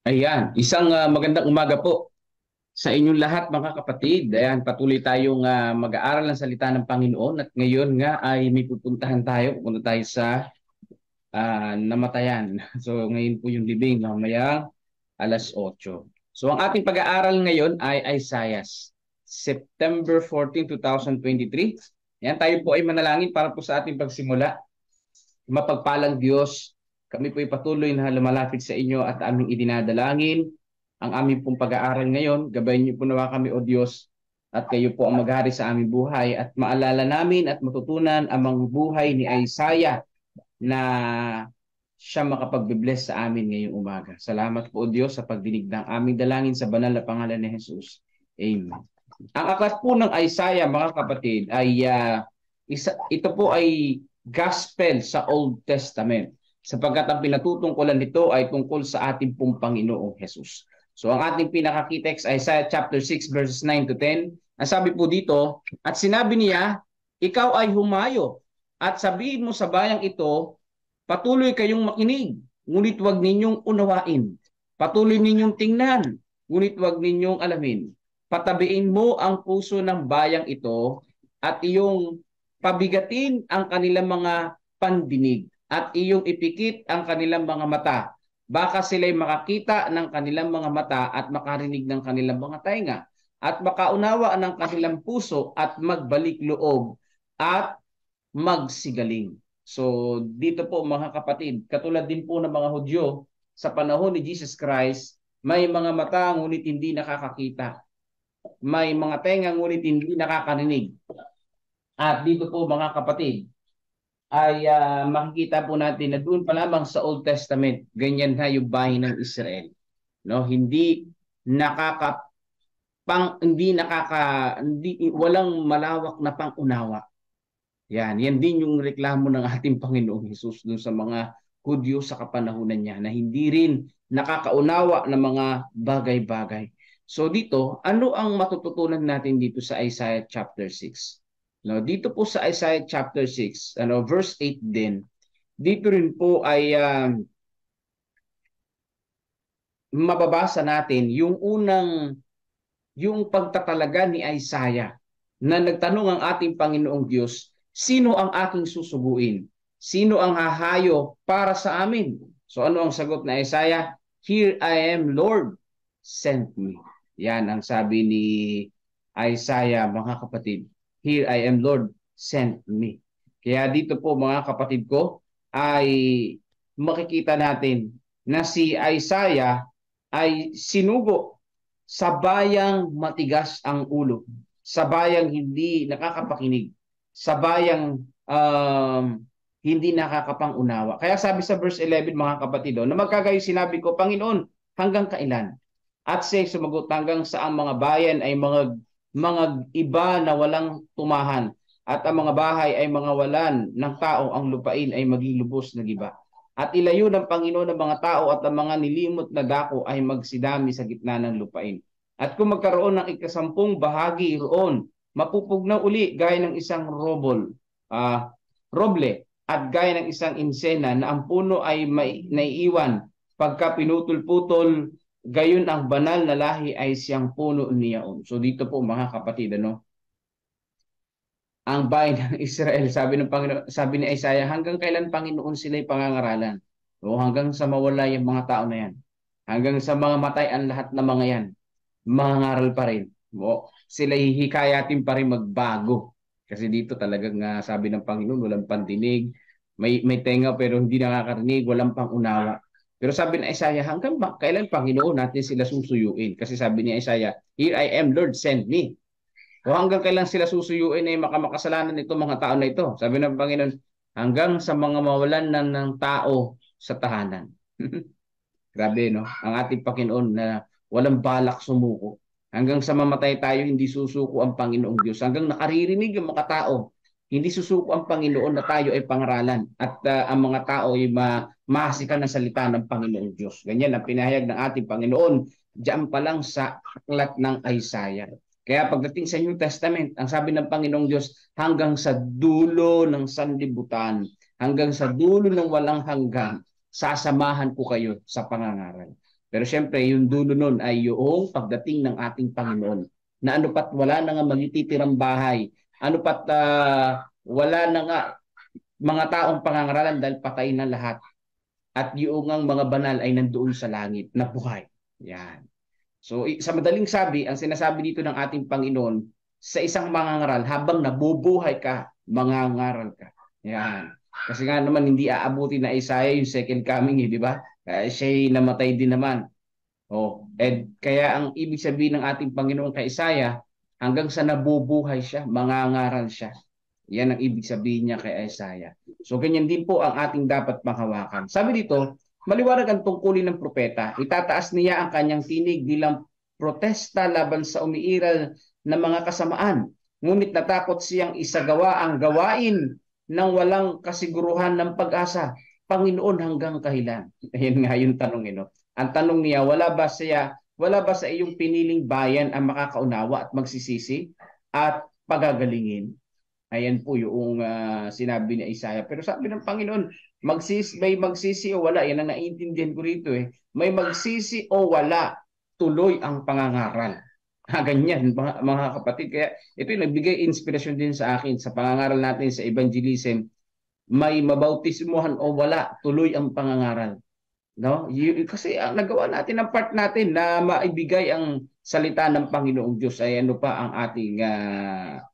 Ayan, isang magandang umaga po sa inyong lahat mga kapatid. Ayan, patuloy tayong mag-aaral ng salita ng Panginoon at ngayon nga ay may pupuntahan tayo. Pupunta tayo sa namatayan. So ngayon po yung libing, mamaya 8:00. So ang ating pag-aaral ngayon ay Isaiah, September 14, 2023. Ayan, tayo po ay manalangin para po sa ating pagsimula. Mapagpalang Diyos, kami po ay patuloy na lumalapit sa inyo at aming idinadalangin ang aming pong pag-aaral ngayon. Gabayan niyo po nawa kami, O Diyos, at kayo po ang maghari sa aming buhay at maalala namin at matutunan ang mga buhay ni Isaiah na siya makapagbibless sa amin ngayong umaga. Salamat po, O Diyos, sa pagdinig ng aming dalangin sa banal na pangalan ni Jesus. Amen. Ang aklat po ng Isaiah, mga kapatid, ay ito po ay gospel sa Old Testament sapagkat ang pinatutungkulan nito ay tungkol sa ating pong Panginoong Jesus. So ang ating pinakakitext ay Isaiah chapter 6 verses 9 to 10. Ang sabi po dito, at sinabi niya, ikaw ay humayo at sabihin mo sa bayang ito, patuloy kayong makinig, ngunit wag ninyong unawain. Patuloy ninyong tingnan, ngunit wag ninyong alamin. Patabiin mo ang puso ng bayang ito at iyong pabigatin ang kanilang mga pandinig at iyong ipikit ang kanilang mga mata. Baka sila'y makakita ng kanilang mga mata at makarinig ng kanilang mga tainga at makaunawa ng kanilang puso at magbalik loob at magsigaling. So dito po mga kapatid, katulad din po ng mga Hudyo sa panahon ni Jesus Christ, may mga mata ngunit hindi nakakakita. May mga tenga ngunit hindi nakakarinig. At dito po mga kapatid, ay makikita po natin na doon pa lamang sa Old Testament, ganyan na yung bahay ng Israel. No, walang malawak na pangunawa. Yan din yung reklamo ng ating Panginoong Hesus doon sa mga Hudyo sa kapanahunan niya na hindi rin nakakaunawa ng mga bagay-bagay. So dito, ano ang matututunan natin dito sa Isaiah chapter 6? No, dito po sa Isaiah chapter 6, verse 8 din. Dito rin po ay mababasa natin yung pagtatalaga ni Isaiah na nagtanong ang ating Panginoong Diyos, sino ang aking susuguin? Sino ang hahayo para sa amin? So ano ang sagot na Isaiah? Here I am, Lord, send me. Yan ang sabi ni Isaiah, mga kapatid. Here I am, Lord, send me. Kaya dito po, mga kapatid ko, ay makikita natin na si Isaiah ay sinugo sa bayang matigas ang ulo, sa bayang hindi nakakapakinig, sa bayang hindi nakakapang-unawa. Kaya sabi sa verse 11, mga kapatid, na magkagayo sinabi ko, Panginoon, hanggang kailan? At siya sumagot, hanggang sa ang mga bayan ay mga iba na walang tumahan, at ang mga bahay ay mga walan ng tao, ang lupain ay maging lubos na giba. At ilayo ng Panginoon ng mga tao at ang mga nilimot na dako ay magsidami sa gitna ng lupain. At kung magkaroon ng ikasampung bahagi roon, mapupugnaw uli gaya ng isang roble at gaya ng isang insena na ang puno ay naiiwan pagka pinutol-putol, gayon ang banal na lahi ay siyang puno niyaon. So dito po mga kapatid, ang bayan ng Israel, sabi ng Panginoon, sabi ni Isaiah, hanggang kailan Panginoon sila'y pangangaralan? O hanggang sa mawala yung mga tao na yan. Hanggang sa mga matay ang lahat ng mga yan. Mangangaral pa rin. O sila hihikayatin pa rin magbago. Kasi dito talagang sabi ng Panginoon, walang pandinig, may tenga pero hindi nakakarinig, walang pangunawa. Pero sabi ni Isaiah, hanggang kailan Panginoon natin sila susuyuin? Kasi sabi ni Isaiah, here I am, Lord, send me. O hanggang kailan sila susuyuin ay makamakasalanan ito mga tao na ito? Sabi ng Panginoon, hanggang sa mga mawalan ng tao sa tahanan. Grabe, no? Ang ating Panginoon na walang balak sumuko. Hanggang sa mamatay tayo, hindi susuko ang Panginoong Diyos. Hanggang nakaririnig ang mga tao, hindi susuko ang Panginoon na tayo ay pangaralan at ang mga tao ay mahasikan ng salita ng Panginoong Diyos. Ganyan ang pinahayag ng ating Panginoon diyan pa lang sa aklat ng Isaiah. Kaya pagdating sa New Testament, ang sabi ng Panginoong Diyos, hanggang sa dulo ng sanlibutan, hanggang sa dulo ng walang hanggan, sasamahan ko kayo sa pangangaral. Pero syempre, yung dulo nun ay yung pagdating ng ating Panginoon. Na ano pat wala na nga magtititirang bahay. Ano pat wala na nga mga taong pangangaralan dahil patay na lahat. At yung ang mga banal ay nandoon sa langit na buhay. Yan. So sa madaling sabi, ang sinasabi dito ng ating Panginoon, sa isang mangangaral, habang nabubuhay ka, mangangaral ka. Yan. Kasi nga naman hindi aabuti na Isaiah yung second coming, di ba? Siya'y namatay din naman. Oh, kaya ang ibig sabihin ng ating Panginoon kay Isaiah, hanggang sa nabubuhay siya, mangangaral siya. Yan ang ibig sabihin niya kay Isaiah. So ganyan din po ang ating dapat panghawakan. Sabi dito, maliwanag ang tungkulin ng propeta. Itataas niya ang kanyang tinig bilang protesta laban sa umiiral na mga kasamaan. Ngunit natakot siyang isagawa ang gawain ng walang kasiguruhan ng pag-asa. Panginoon hanggang kailan? Ayan nga yung tanong ino. Ang tanong niya, wala ba sa iyong piniling bayan ang makakaunawa at magsisisi at pagagalingin? Ayan po yung sinabi ni Isaiah. Pero sabi ng Panginoon, may magsisi o wala. Yan ang naiintindihan ko rito eh. May magsisi o wala, tuloy ang pangangaral. Ganyan mga kapatid. Kaya ito yung nagbigay inspirasyon din sa akin sa pangangaral natin sa evangelism. May mabautismuhan o wala, tuloy ang pangangaral. No? Kasi nagawa natin ang part natin na maibigay ang salita ng Panginoong Diyos ay ano pa ang ating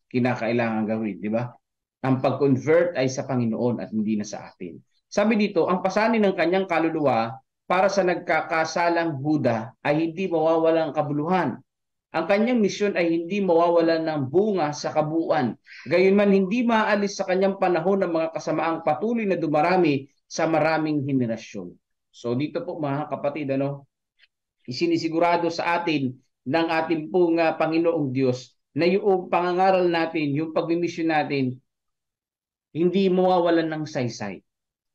kinakailangan gawin, di ba? Ang pag-convert ay sa Panginoon at hindi na sa atin. Sabi dito, ang pasanin ng kanyang kaluluwa para sa nagkakasalang Huda ay hindi mawawalang kabuluhan. Ang kanyang misyon ay hindi mawawalan ng bunga sa kabuuan. Gayunman hindi maalis sa kanyang panahon ng mga kasamaang patuloy na dumarami sa maraming henerasyon. So dito po mga kapatid, isinisigurado sa atin ng ating pong Panginoong Diyos na yung pangangaral natin, yung pagmimisyon natin, hindi mawawalan ng saysay.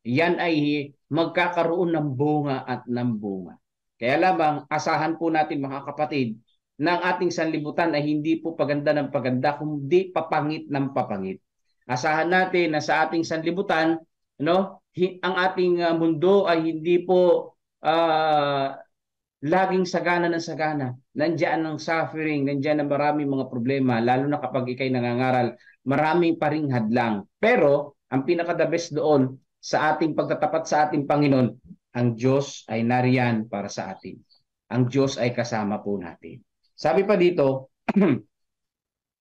Yan ay magkakaroon ng bunga at ng bunga. Kaya lamang, asahan po natin mga kapatid, na ang ating sanlibutan ay hindi po paganda ng paganda, kundi papangit ng papangit. Asahan natin na sa ating sanlibutan, ang ating mundo ay hindi po laging sagana ng sagana. Nandiyan ang suffering, nandiyan ang maraming mga problema, lalo na kapag ikay nangangaral, maraming pa ring hadlang. Pero ang pinaka-the best doon sa ating pagtatapat sa ating Panginoon, ang Diyos ay nariyan para sa atin. Ang Diyos ay kasama po natin. Sabi pa dito,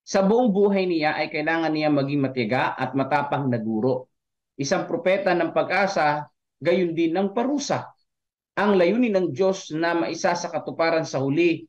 sa buong buhay niya ay kailangan niya maging matiyaga at matapang na guro. Isang propeta ng pag-asa, gayon din ng parusa. Ang layunin ng Diyos na maisa sa katuparan sa huli,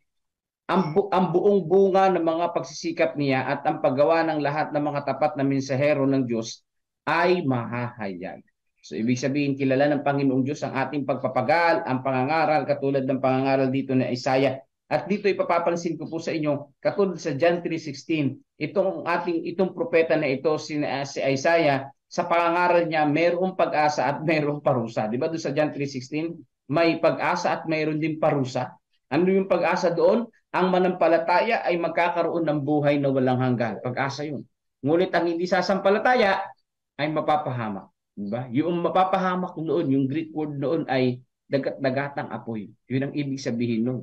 ang buong bunga ng mga pagsisikap niya at ang paggawa ng lahat ng mga tapat na mensahero ng Diyos ay mahahayag. So ibig sabihin, kilala ng Panginoong Diyos ang ating pagpapagal, ang pangangaral, katulad ng pangangaral dito na Isaiah. At dito ipapapansin ko po sa inyo, katulad sa John 3:16, itong propeta na ito, si Isaiah, sa pangangaral niya, mayroong pag-asa at mayroong parusa. Di ba doon sa John 3:16, may pag-asa at mayroon din parusa? Ano yung pag-asa doon? Ang manampalataya ay magkakaroon ng buhay na walang hanggan. Pag-asa yun. Ngunit ang hindi sasampalataya ay mapapahamak. Diba? Yung mapapahamak noon, yung Greek word noon ay dagat-dagatang apoy. Yun ang ibig sabihin noon.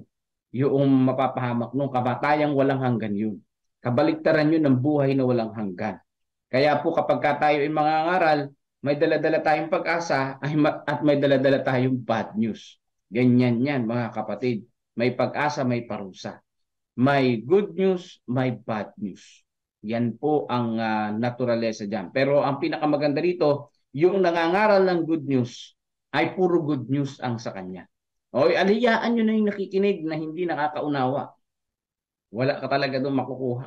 Yung mapapahamak noon, kamatayang walang hanggan yun. Kabaliktaran yun ng buhay na walang hanggan. Kaya po kapag tayo ay mangangaral, may dala-dala tayong pag-asa at may dala-dala tayong bad news. Ganyan yan mga kapatid. May pag-asa, may parusa. May good news, may bad news. Yan po ang naturalesa dyan. Pero ang pinakamaganda dito, yung nangangaral ng good news ay puro good news ang sa kanya. O aliyaan nyo na yung nakikinig na hindi nakakaunawa. Wala ka talaga doon makukuha.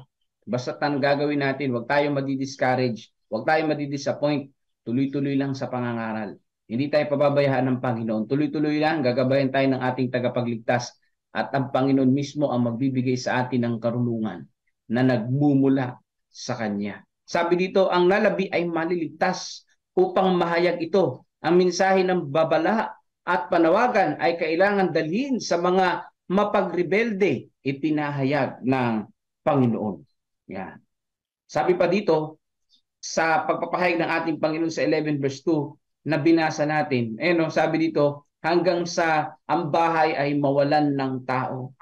Basta ang gagawin natin, huwag tayong madi-discourage, huwag tayong madi-disappoint. Tuloy-tuloy lang sa pangangaral. Hindi tayo pababayaan ng Panginoon. Tuloy-tuloy lang, gagabayan tayo ng ating tagapagligtas. At ang Panginoon mismo ang magbibigay sa atin ng karunungan na nagmumula sa Kanya. Sabi dito, ang nalabi ay maliligtas upang mahayag ito. Ang mensahe ng babala at panawagan ay kailangan dalhin sa mga mapagrebelde, ipinahayag ng Panginoon. Yan. Sabi pa dito, sa pagpapahayag ng ating Panginoon sa 11 verse 2 na binasa natin, sabi dito, hanggang sa ang bahay ay mawalan ng tao.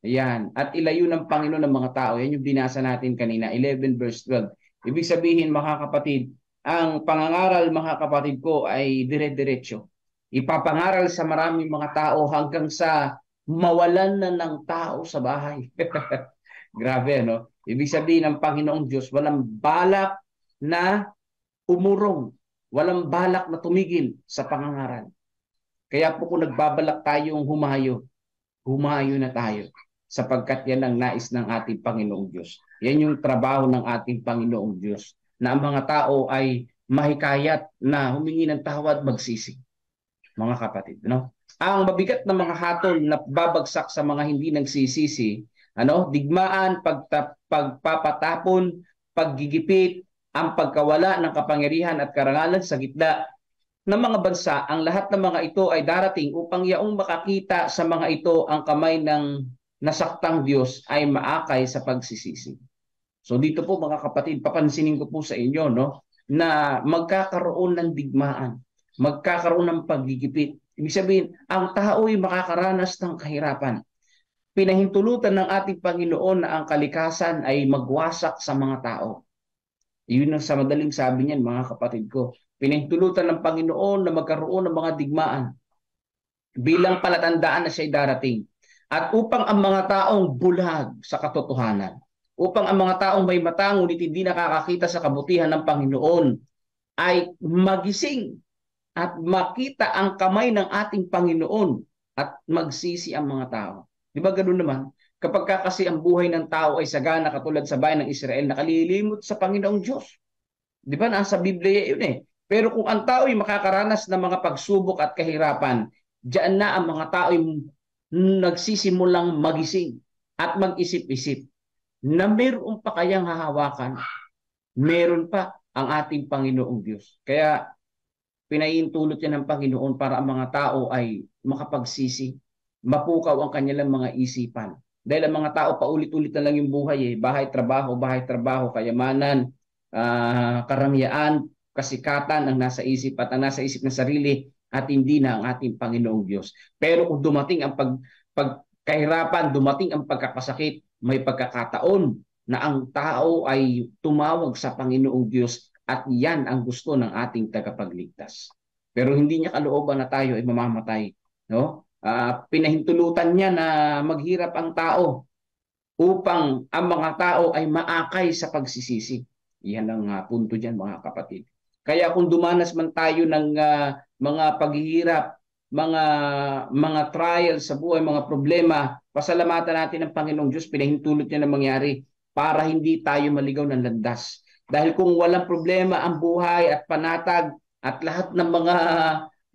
Ayan. At ilayo ng Panginoon ng mga tao. Yan yung binasa natin kanina, 11 verse 12. Ibig sabihin, mga kapatid, ang pangangaral, mga kapatid ko, ay dire-diretso. Ipapangaral sa maraming mga tao hanggang sa mawalan na ng tao sa bahay. Grabe, no? Ibig sabihin ng Panginoong Diyos, walang balak na umurong, walang balak na tumigil sa pangangaral. Kaya po kung nagbabalak tayong humayo, humayo na tayo sapagkat yan ang nais ng ating Panginoong Diyos. Yan yung trabaho ng ating Panginoong Diyos, na ang mga tao ay mahikayat na humingi ng tawad, magsisi. Mga kapatid, no? Ang mabigat na mga hatol na babagsak sa mga hindi nagsisisi, digmaan, pagpapatapon, paggigipit, ang pagkawala ng kapangyarihan at karangalan sa gitna ng mga bansa, ang lahat ng mga ito ay darating upang yaong makakita sa mga ito ang kamay ng nasaktang Diyos ay maakay sa pagsisisi. So dito po, mga kapatid, papansinin ko po sa inyo, no, na magkakaroon ng digmaan, magkakaroon ng paggigipit. Ibig sabihin, ang tao ay makakaranas ng kahirapan. Pinahintulutan ng ating Panginoon na ang kalikasan ay magwasak sa mga tao. Yun ang sa madaling sabi niyan, mga kapatid ko. Pinahintulutan ng Panginoon na magkaroon ng mga digmaan bilang palatandaan na siya'y darating. At upang ang mga taong bulag sa katotohanan, upang ang mga taong may mata ngunit hindi nakakakita sa kabutihan ng Panginoon ay magising at makita ang kamay ng ating Panginoon at magsisi ang mga tao. Di ba ganoon naman? Kapag kasi ang buhay ng tao ay sagana katulad sa bayan ng Israel, nakalilimot sa Panginoong Diyos. Di ba? Nasa Biblia yun eh. Pero kung ang tao ay makakaranas ng mga pagsubok at kahirapan, diyan na ang mga tao ay nagsisimulang magising at mag-isip-isip na meron pa kayang hahawakan, meron pa ang ating Panginoong Diyos. Kaya pinahintulot yan ng Panginoon para ang mga tao ay makapagsisi, mapukaw ang kanilang mga isipan. Dahil ang mga tao paulit-ulit na lang yung buhay eh. Bahay, trabaho, kayamanan, karangyaan, kasikatan ang nasa isip at ang nasa isip ng sarili at hindi na ang ating Panginoong Diyos. Pero kung dumating ang pagkahirapan, dumating ang pagkakasakit, may pagkakataon na ang tao ay tumawag sa Panginoong Diyos at yan ang gusto ng ating tagapagligtas. Pero hindi niya kalooban na tayo ay mamamatay. No? Pinahintulutan niya na maghirap ang tao upang ang mga tao ay maakay sa pagsisisi. Yan ang punto dyan, mga kapatid. Kaya kung dumanas man tayo ng mga paghihirap, mga trials sa buhay, mga problema, pasalamatan natin ang Panginoong Diyos, pinahintulot niya na mangyari para hindi tayo maligaw ng landas. Dahil kung walang problema ang buhay at panatag at lahat ng mga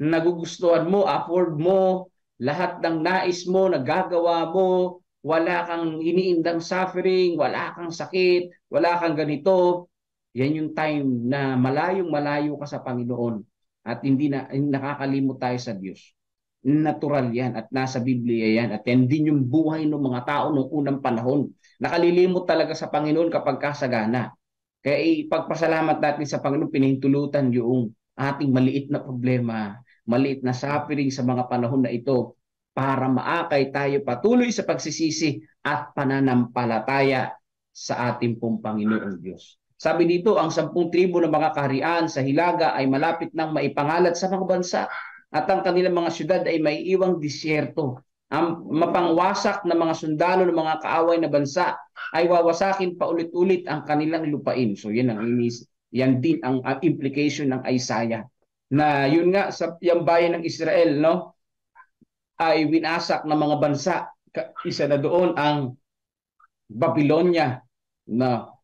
nagugustuhan mo, afford mo, lahat ng nais mo, nagagawa mo, wala kang iniindang suffering, wala kang sakit, wala kang ganito, yan yung time na malayong-malayo ka sa Panginoon at hindi nakakalimot tayo sa Diyos. Natural yan at nasa Biblia yan at yan din yung buhay ng mga tao noong unang panahon. Nakalilimot talaga sa Panginoon kapag kasagana. Kaya ipagpasalamat natin sa Panginoon, pinahintulutan yung ating maliit na problema, maliit na suffering sa mga panahon na ito para maakay tayo patuloy sa pagsisisi at pananampalataya sa ating pong Panginoong Diyos. Sabi dito, ang 10 tribo ng mga kaharian sa Hilaga ay malapit nang maipangalat sa mga bansa at ang kanilang mga syudad ay maiiwang disyerto. Ang mapangwasak na mga sundalo ng mga kaaway na bansa ay wawasakin paulit-ulit ang kanilang lupain. So yan din ang implication ng Isaiah. Na yun nga, sa yung bayan ng Israel, no, ay winasak ng mga bansa. Isa na doon ang Babylonia na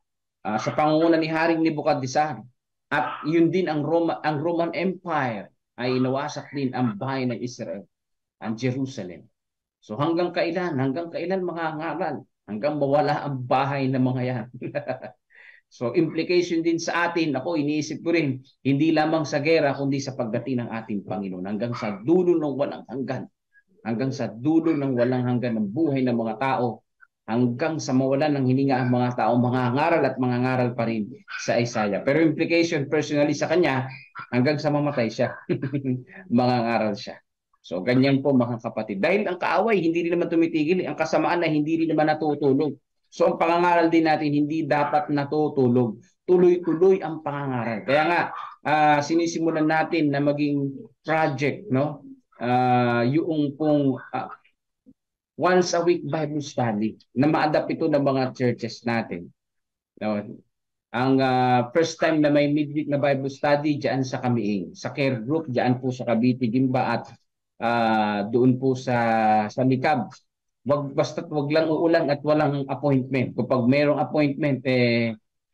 sa pangunguna ni Haring Nebuchadnezzar. At yun din ang Roman Empire ay nawasak din ang bahay ng Israel, ang Jerusalem. So hanggang kailan mga ngaral? Hanggang mawala ang bahay ng mga yan. So implication din sa atin, ako iniisip ko rin, hindi lamang sa gera kundi sa pagdating ng ating Panginoon hanggang sa dulo ng walang hanggan. Hanggang sa dulo ng walang hanggan ng buhay ng mga tao, hanggang sa mawalan ng hininga ang mga tao, mangangaral at mangangaral pa rin sa Isaiah. Pero implication personally sa kanya, hanggang sa mamatay siya, mangangaral siya. So ganyan po mga kapatid. Dahil ang kaaway hindi rin naman tumitigil, ang kasamaan na hindi rin naman natutulog. So ang pangangaral din natin hindi dapat natutulog. Tuloy-tuloy ang pangangaral. Kaya nga sinisimulan natin na maging project, no? Yung pong once a week Bible study na ma-adapt ito ng mga churches natin. No? Ang first time na may midweek na Bible study diyan sa Kamiing, sa care group diyan po sa Cavite, Gimba at doon po sa Mikab. Wag lang uulan at walang appointment. Kapag mayroong appointment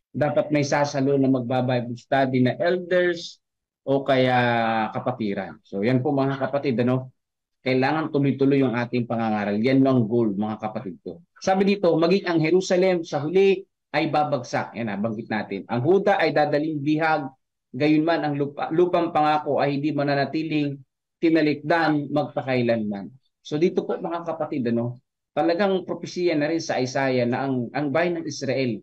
dapat may sasalo na magba-Bible study na elders o kaya kapatiran. So yan po mga kapatid, ano? Kailangan tuloy-tuloy yung ating pangangaral. Yan lang goal mga kapatid ko. Sabi dito, maging ang Jerusalem sa huli ay babagsak. Yan banggit natin. Ang Huda ay dadaling bihag, gayunman ang lupang pangako ay hindi mananatiling tinalikdan magpakailanman. So dito po mga kapatid, ano, talagang propesiya na rin sa Isaiah na ang bayan ng Israel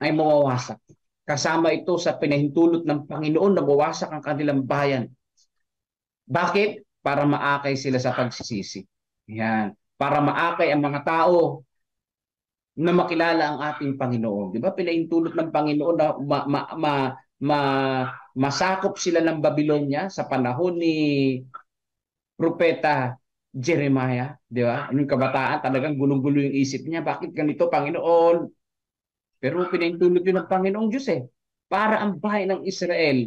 ay mawawasak. Kasama ito sa pinahintulot ng Panginoon na mawasak ang kanilang bayan. Bakit? Para maakay sila sa pagsisisi. Yan. Para maakay ang mga tao na makilala ang ating Panginoon. Di ba? Pinahintulot ng Panginoon na masakop sila ng Babylonia sa panahon ni Propeta Jeremiah. Di ba? Yung kabataan, talagang gulong-gulo yung isip niya. Bakit ganito, Panginoon? Pero pinahintulot yun ng Panginoong Diyos para ang bayan ng Israel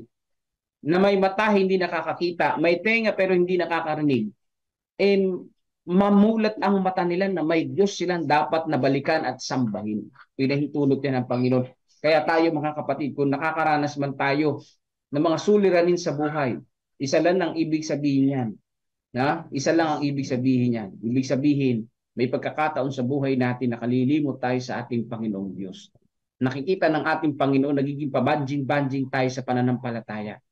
na may mata hindi nakakakita, may tenga pero hindi nakakarinig, mamulat ang mata nila na may Diyos silang dapat nabalikan at sambahin. Pinahintulot yan ng Panginoon. Kaya tayo mga kapatid, kung nakakaranas man tayo ng mga suliranin sa buhay, isa lang ang ibig sabihin yan. Isa lang ang ibig sabihin yan. Ibig sabihin, may pagkakataon sa buhay natin na kalilimot tayo sa ating Panginoong Diyos. Nakikita ng ating Panginoon, nagiging pabanjing-banjing tayo sa pananampalataya.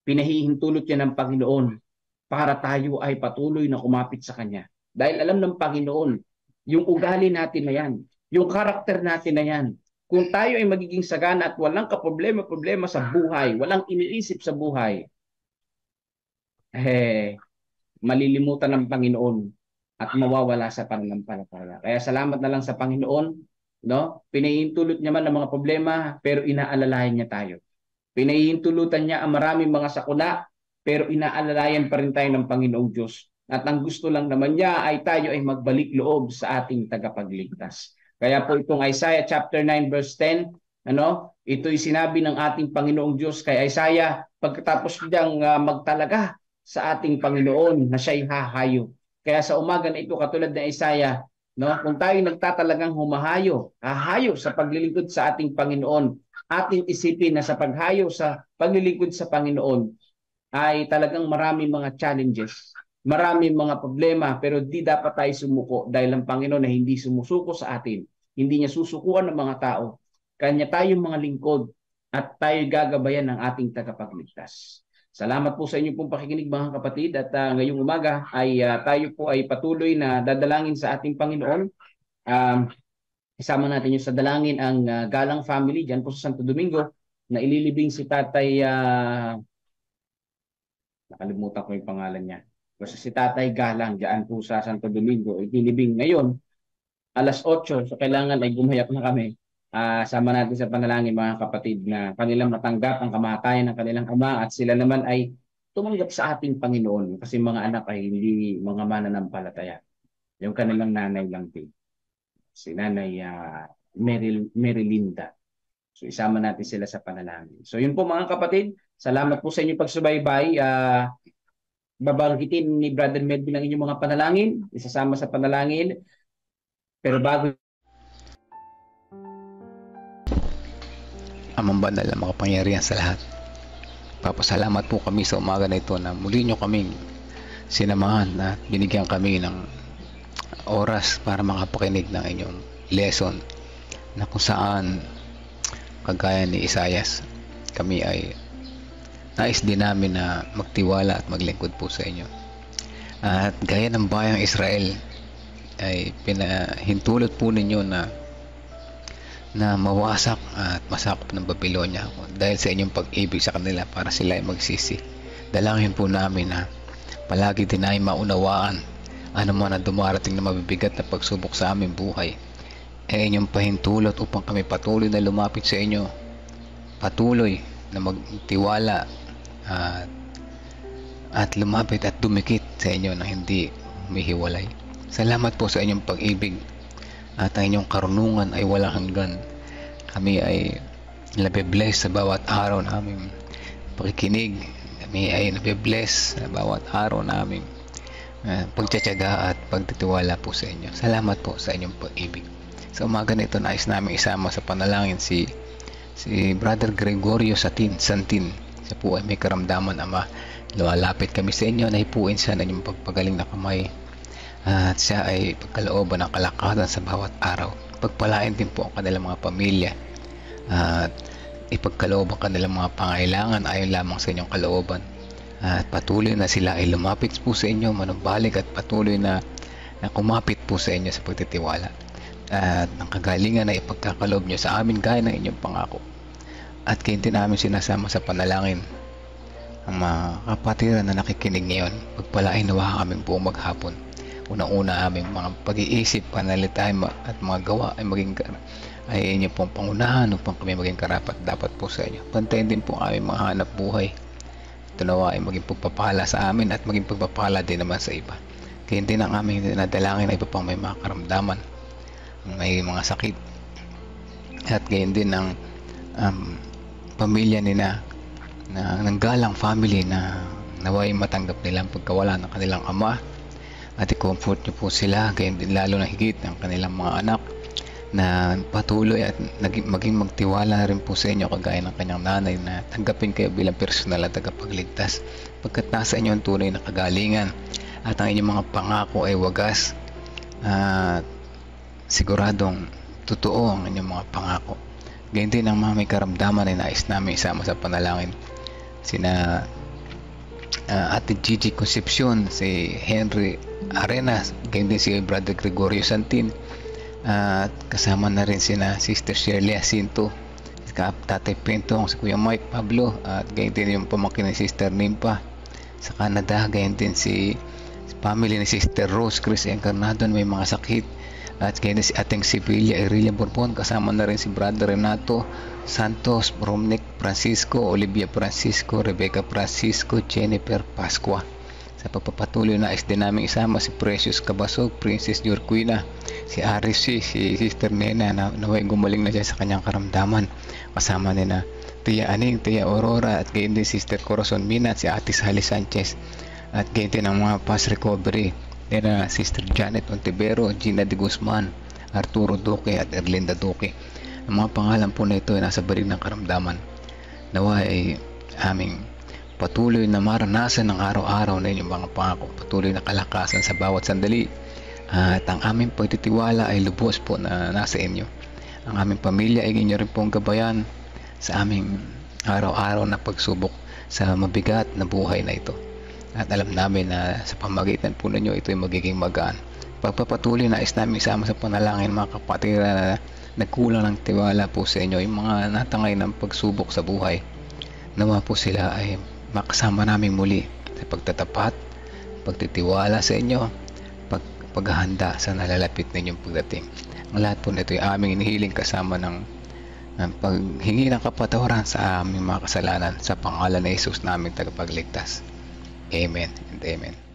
Pinahihintulot yan ng Panginoon para tayo ay patuloy na kumapit sa Kanya. Dahil alam ng Panginoon, yung ugali natin na yan, yung karakter natin na yan, kung tayo ay magiging sagana at walang kaproblema-problema sa buhay, walang iniisip sa buhay, malilimutan ng Panginoon at mawawala sa pananampalataya. Kaya salamat na lang sa Panginoon, no? Pinahihintulot niya man ang mga problema, pero inaalalayan niya tayo. Pinahihintulutan niya ang maraming mga sakuna, pero inaalalayan pa rin tayo ng Panginoong Diyos. At ang gusto lang naman niya ay tayo ay magbalik loob sa ating tagapagligtas. Kaya po itong Isaiah chapter 9 verse 10, ito'y sinabi ng ating Panginoong Diyos kay Isaiah pagkatapos niyang magtalaga sa ating Panginoon na siya'y hahayo. Kaya sa umaga na ito, katulad ng Isaiah, kung tayo nagtatalagang hahayo sa paglilingkod sa ating Panginoon, ating isipin na sa paghayo sa paglilingkod sa Panginoon ay talagang maraming mga challenges, maraming mga problema, pero di dapat tayo sumuko dahil ang Panginoon na hindi sumusuko sa atin. Hindi niya susukuan ng mga tao. Kanya tayong mga lingkod at tayo gagabayan ng ating tagapagligtas. Salamat po sa inyong pong pakikinig mga kapatid at ngayong umaga ay tayo po ay patuloy na dadalangin sa ating Panginoon. Isama natin yung sa dalangin ang Galang family dyan po sa Santo Domingo na ililibing si Tatay, nakalimutan ko yung pangalan niya. Kasi si Tatay Galang dyan po sa Santo Domingo, ililibing ngayon, alas 8, so kailangan ay gumayak na kami. Sama natin sa panalangin mga kapatid na kanilang matanggap ang kamatayan ng kanilang ama at sila naman ay tumanggap sa ating Panginoon kasi mga anak ay hindi mga mananampalataya. Yung kanilang nanay lang din. Si Nanay Merilinda. So isama natin sila sa panalangin. So yun po mga kapatid, salamat po sa inyong pagsubaybay. Babanggitin ni Brother Melvin ang inyong mga panalangin, isasama sa panalangin. Pero bago Amang banal na makapangyarihan sa lahat. Papasalamat po kami sa umaga na ito na muli nyo kaming sinamahan at binigyan kami ng oras para makapakinig ng inyong lesson na kung saan kagaya ni Isaias kami ay nais din namin na magtiwala at maglingkod po sa inyo. At gaya ng bayang Israel ay pinahintulot po ninyo na mawasak at masakop ng Babylonia dahil sa inyong pag-ibig sa kanila para sila ay magsisi. Dalangin po namin na palagi din ay maunawaan ano man ang dumarating na mabibigat na pagsubok sa aming buhay, inyong pahintulot upang kami patuloy na lumapit sa inyo, patuloy na magtiwala at lumapit at dumikit sa inyo na hindi humihiwalay. Salamat po sa inyong pag-ibig at ang inyong karunungan ay walang hanggan. Kami ay nabibless sa bawat araw naming pakikinig. Kami ay nabibless sa bawat araw naming pagtsatsaga at pagtitiwala po sa inyo. Salamat po sa inyong pag-ibig. Sa umaga na ito, nais namin isama sa panalangin si Brother Gregorio Santin. Siya po ay may karamdaman, Ama. Lumalapit kami sa inyo, nahipuin siya na inyong pagpagaling na kamay. At siya ay pagkalooban ng kalakasan sa bawat araw. Pagpalain din po ang kanilang mga pamilya. At ipagkaloob ang kanilang mga pangailangan ayon lamang sa inyong kalooban. At patuloy na sila ay lumapit po sa inyo, manumbalik at patuloy na kumapit po sa inyo sa pagtitiwala. At ang kagalingan na ipagkakaloob nyo sa amin gaya ng inyong pangako. At kayo din namin sinasama sa panalangin ang mga kapatiran na nakikinig ngayon. Pagpalain nawa aming buong maghapon. Una-una aming mga pag-iisip, panalita at mga gawa ay inyo pong pangunahan upang kami maging karapat dapat po sa inyo. Pantayin din po aming mga hanap buhay. Ito nawa ay maging pagpapala sa amin at maging pagpapala din naman sa iba. Kaya din ang aming nadalangin ay iba pang may mga karamdaman, may mga sakit, at gayon din ang pamilya nila na nanggalang family na naway matanggap nila ang pagkawala ng kanilang ama, at i-comfort nyo po sila. Gayon din lalo na higit ang kanilang mga anak na patuloy at maging magtiwala rin po sa inyo kagaya ng kanyang nanay na tanggapin kayo bilang personal at tagapagligtas pagkat nasa inyo ang tunay na kagalingan at ang inyong mga pangako ay wagas at siguradong totoo ang inyong mga pangako. Ganyan din ang mga may karamdaman ay nais namin isama sa panalangin sina Ate Gigi Concepcion, si Henry Arenas, ganyan din si Brother Gregorio Santin, at kasama na rin sina Sister Shirley Jacinto, Tatay Pintong, si Kuya Mike Pablo, at ganyan din yung pamangkin ni Sister Nimpa sa Canada. Ganyan din si family ni Sister Rose Chris Encarnado, may mga sakit, at ganyan din si Ating Sibilia Irelia Borbon, kasama na rin si Brother Renato Santos, Romnick Francisco, Olivia Francisco, Rebecca Francisco, Jennifer Pascua. Sa pagpapatuloy na din namin isama si Precious Cabasog, Princess Jorquina, si Arisi, si Sister Nena na naway gumaling na siya sa kanyang karamdaman. Kasama nila Tia Aning, Tia Aurora, at gayon din Sister Corazon Mina at si Ate Sally Sanchez. At gayon din ang mga past recovery nila Sister Janet Ontivero, Gina de Guzman, Arturo Duque at Erlinda Duque. Ang mga pangalan po na ito ay nasa barig ng karamdaman. Nawa ay aming patuloy na maranasan ng araw-araw na inyong mga pangako, patuloy na kalakasan sa bawat sandali, at ang aming pagtitiwala ay lubos po na nasa inyo. Ang aming pamilya ay inyo rin pong gabayan sa aming araw-araw na pagsubok sa mabigat na buhay na ito, at alam namin na sa pamagitan po ninyo ito ay magiging magaan. Pagpapatuloy na namin isama sa panalangin mga kapatid na nagkulang ng tiwala po sa inyo, yung mga natangay ng pagsubok sa buhay, nawa po sila ay makasama namin muli sa pagtatapat, pagtitiwala sa inyo, paghahanda sa nalalapit ninyong pagdating. Ang lahat po nito ay aming inihiling kasama ng paghingi ng kapatawaran sa aming mga kasalanan sa pangalan ni Jesus naming tagapagligtas. Amen and amen.